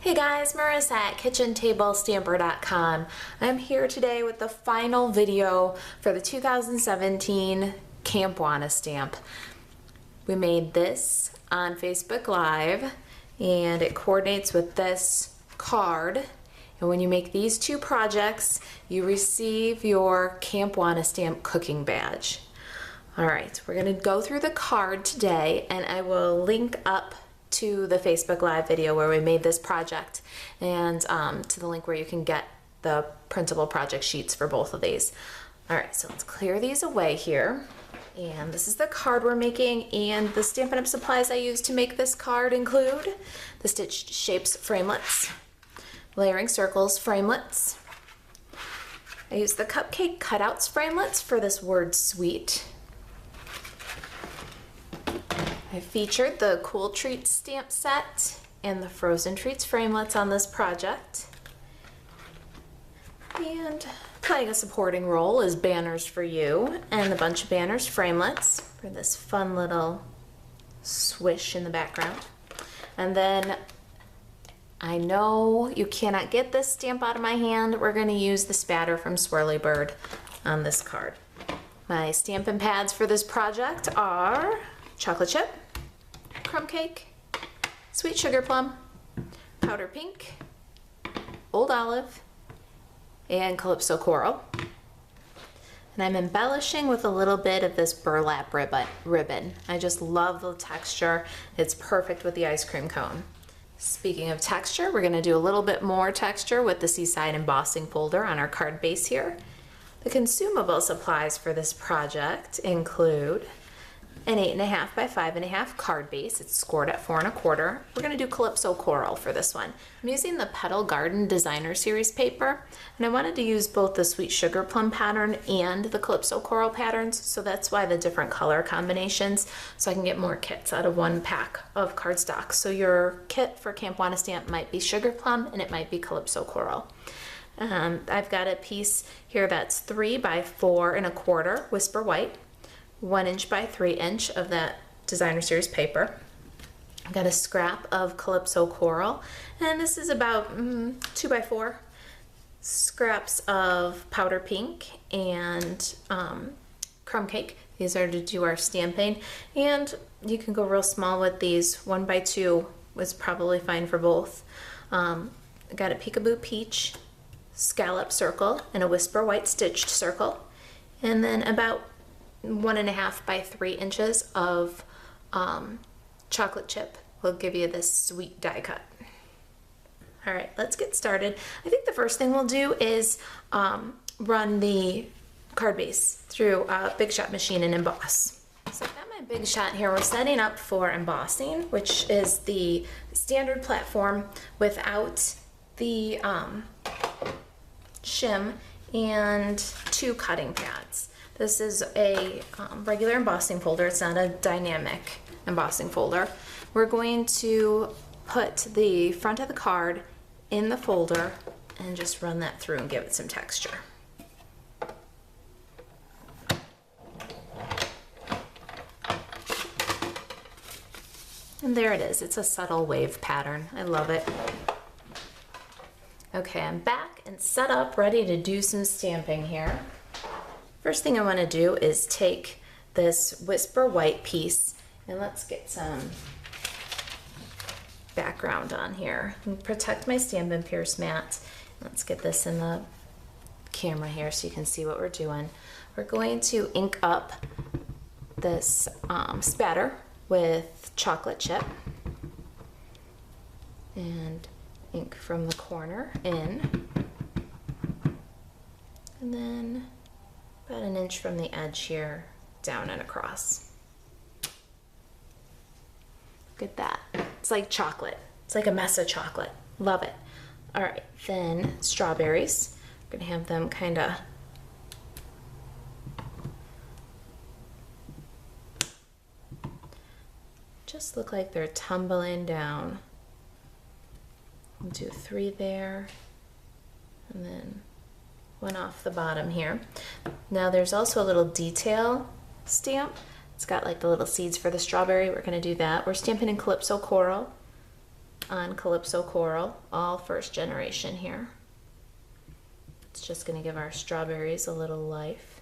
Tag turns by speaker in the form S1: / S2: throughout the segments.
S1: Hey guys, Marisa at KitchenTableStamper.com. I'm here today with the final video for the 2017 Camp Wanna stamp. We made this on Facebook Live and it coordinates with this card. And when you make these two projects, you receive your Camp Wanna stamp cooking badge. All right, we're gonna go through the card today and I will link up to the Facebook Live video where we made this project and to the link where you can get the printable project sheets for both of these. All right, so let's clear these away here. And this is the card we're making, and the Stampin' Up! Supplies I use to make this card include the stitched shapes framelits, layering circles framelits. I use the cupcake cutouts framelits for this word sweet. I featured the Cool Treats stamp set and the Frozen Treats framelits on this project. And playing a supporting role is Banners for You and a bunch of Banners framelits for this fun little swish in the background. And then I know you cannot get this stamp out of my hand. We're going to use the spatter from Swirly Bird on this card. My Stampin' pads for this project are chocolate chip, crumb cake, sweet sugar plum, powder pink, old olive, and calypso coral. And I'm embellishing with a little bit of this burlap ribbon. I just love the texture. It's perfect with the ice cream cone. Speaking of texture, we're gonna do a little bit more texture with the Seaside embossing folder on our card base here. The consumable supplies for this project include an 8.5 by 5.5 card base. It's scored at 4 1/4. We're gonna do Calypso Coral for this one. I'm using the Petal Garden Designer Series paper, and I wanted to use both the Sweet Sugar Plum pattern and the Calypso Coral patterns, so that's why the different color combinations, so I can get more kits out of one pack of cardstock. So your kit for Camp Wanna stamp might be Sugar Plum and it might be Calypso Coral. I've got a piece here that's 3 by 4 1/4 Whisper White, 1 inch by 3 inch of that Designer Series paper. I've got a scrap of Calypso Coral, and this is about 2 by 4 scraps of powder pink and crumb cake. These are to do our stamping, and you can go real small with these. 1 by 2 was probably fine for both. I got a Peekaboo Peach scallop circle and a Whisper White stitched circle, and then about 1.5 by 3 inches of chocolate chip will give you this sweet die cut. All right, let's get started. I think the first thing we'll do is run the card base through a Big Shot machine and emboss. So I've got my Big Shot here. We're setting up for embossing, which is the standard platform without the shim and 2 cutting pads. This is a regular embossing folder. It's not a dynamic embossing folder. We're going to put the front of the card in the folder and just run that through and give it some texture. And there it is. It's a subtle wave pattern. I love it. Okay, I'm back and set up, ready to do some stamping here. First thing I want to do is take this Whisper White piece and let's get some background on here and protect my Stampin' Pierce mat. Let's get this in the camera here so you can see what we're doing. We're going to ink up this spatter with chocolate chip and ink from the corner in, and then about 1 inch from the edge here, down and across. Look at that. It's like chocolate. It's like a mess of chocolate. Love it. All right, then strawberries. We're gonna have them kind of just look like they're tumbling down. We'll do 3 there, and then 1 off the bottom here. Now there's also a little detail stamp. It's got like the little seeds for the strawberry. We're gonna do that. We're stamping in Calypso Coral. on Calypso Coral, all first generation here. It's just going to give our strawberries a little life.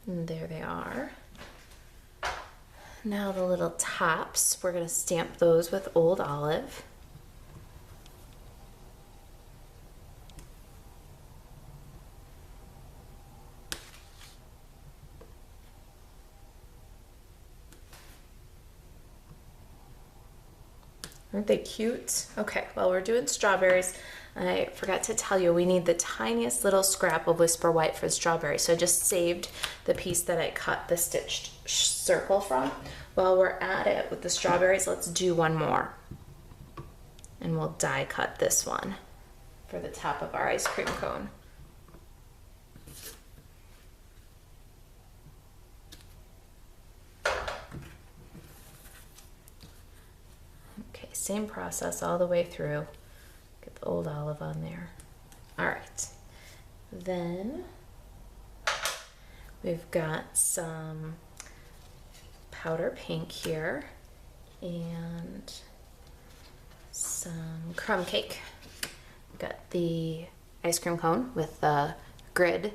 S1: And there they are. Now the little tops, we're going to stamp those with Old Olive. Aren't they cute? Okay, well, we're doing strawberries. I forgot to tell you, we need the tiniest little scrap of Whisper White for strawberry. So I just saved the piece that I cut the stitched circle from. While we're at it with the strawberries, let's do one more. And we'll die cut this one for the top of our ice cream cone. Same process all the way through. Get the Old Olive on there. All right. Then we've got some powder pink here and some crumb cake. Got the ice cream cone with the grid,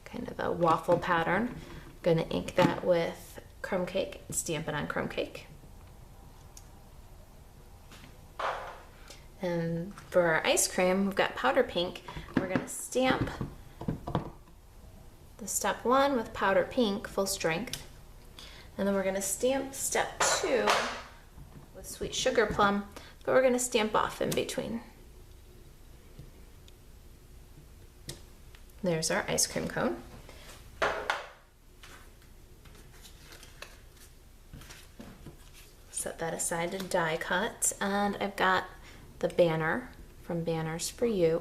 S1: kind of a waffle pattern. Gonna ink that with crumb cake and stamp it on crumb cake. And for our ice cream, we've got powder pink. We're gonna stamp the step 1 with powder pink, full strength. And then we're gonna stamp step 2 with sweet sugar plum, but we're gonna stamp off in between. There's our ice cream cone. Set that aside to die cut, and I've got the banner from Banners for You.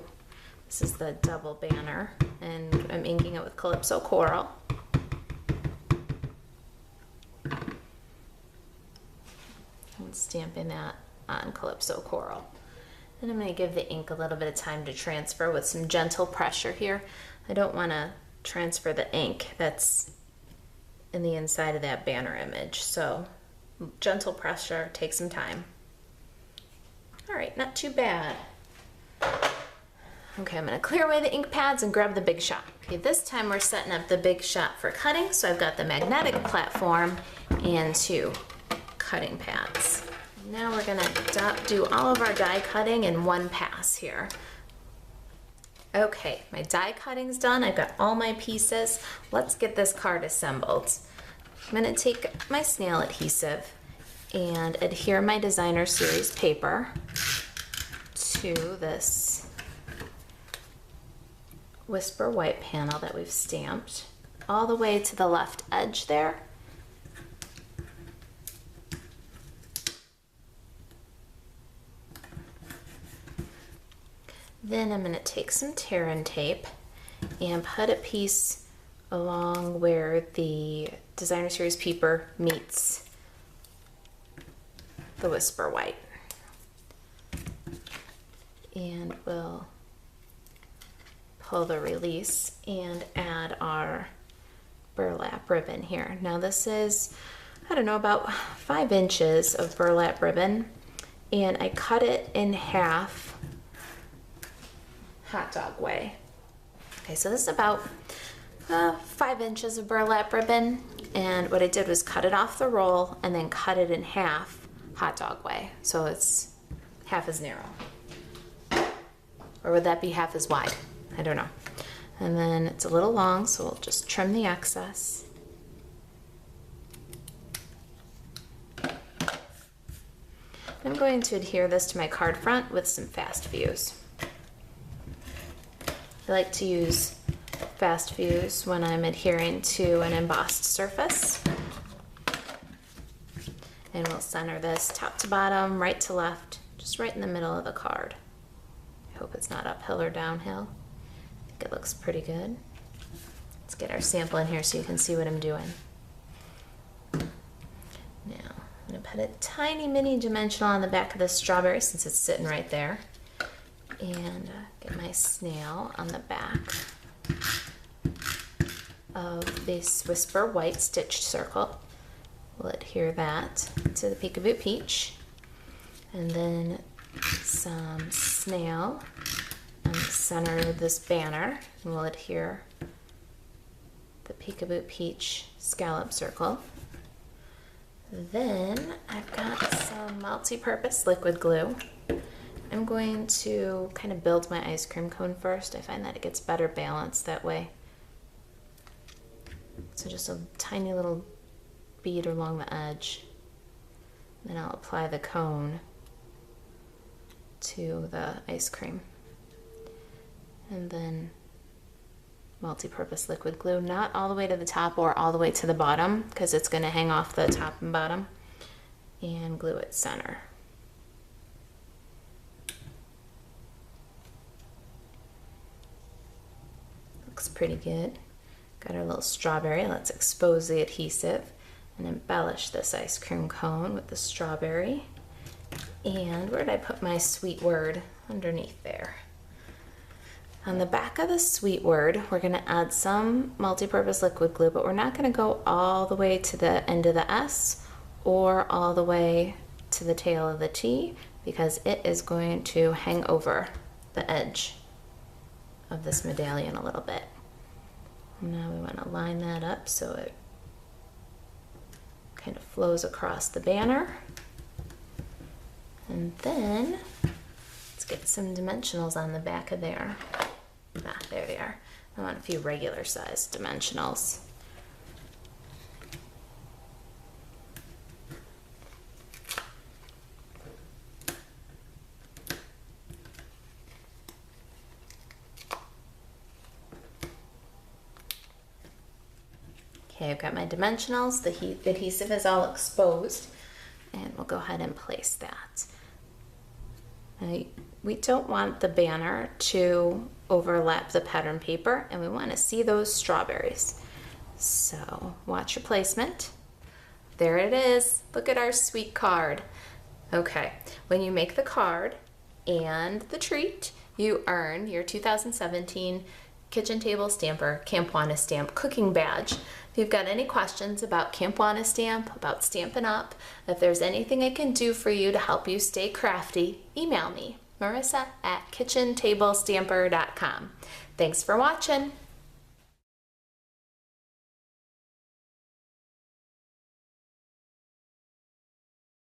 S1: This is the double banner, and I'm inking it with Calypso Coral. And stamping that on Calypso Coral. And I'm going to give the ink a little bit of time to transfer with some gentle pressure here. I don't want to transfer the ink that's in the inside of that banner image, so gentle pressure, take some time. All right, not too bad. Okay, I'm gonna clear away the ink pads and grab the Big Shot. Okay, this time we're setting up the Big Shot for cutting, so I've got the magnetic platform and 2 cutting pads. Now we're gonna do all of our die cutting in one pass here. Okay, my die cutting's done. I've got all my pieces. Let's get this card assembled. I'm gonna take my snail adhesive and adhere my designer series paper to this Whisper White panel that we've stamped all the way to the left edge there. Then I'm going to take some tear-in tape and put a piece along where the designer series paper meets the Whisper White. And we'll pull the release and add our burlap ribbon here. Now this is, I don't know, about 5 inches of burlap ribbon, and I cut it in half hot dog way. Okay, so this is about 5 inches of burlap ribbon, and what I did was cut it off the roll and then cut it in half hot dog way, so it's half as narrow. Or would that be half as wide? I don't know. And then it's a little long, so we'll just trim the excess. I'm going to adhere this to my card front with some fast fuse. I like to use fast fuse when I'm adhering to an embossed surface. And we'll center this top to bottom, right to left, just right in the middle of the card. I hope it's not uphill or downhill. I think it looks pretty good. Let's get our sample in here so you can see what I'm doing. Now, I'm gonna put a tiny mini dimensional on the back of the strawberry since it's sitting right there. And get my snail on the back. of this Whisper White stitched circle. We'll adhere that to the Peekaboo Peach. And then some snail on the center of this banner. And we'll adhere the Peekaboo Peach scallop circle. Then I've got some multi-purpose liquid glue. I'm going to kind of build my ice cream cone first. I find that it gets better balanced that way. So just a tiny little bead along the edge. Then I'll apply the cone to the ice cream. And then multi-purpose liquid glue, not all the way to the top or all the way to the bottom, because it's going to hang off the top and bottom, and glue it center. Looks pretty good. Got our little strawberry. Let's expose the adhesive and embellish this ice cream cone with the strawberry. And where did I put my sweet word? Underneath there. On the back of the sweet word, we're going to add some multi-purpose liquid glue, but we're not going to go all the way to the end of the S or all the way to the tail of the T, because it is going to hang over the edge of this medallion a little bit. Now we want to line that up so it kind of flows across the banner. And then let's get some dimensionals on the back of there. Ah, there they are. I want a few regular sized dimensionals. Okay, I've got my dimensionals. The adhesive is all exposed, and we'll go ahead and place that. Now, we don't want the banner to overlap the pattern paper, and we want to see those strawberries. So watch your placement. There it is. Look at our sweet card. Okay, when you make the card and the treat, you earn your 2017 Kitchen Table Stamper Camp Wanna Stamp cooking badge. If you've got any questions about Camp Wanna Stamp, about Stampin' Up, if there's anything I can do for you to help you stay crafty, email me, Marisa at kitchentablestamper.com. Thanks for watching.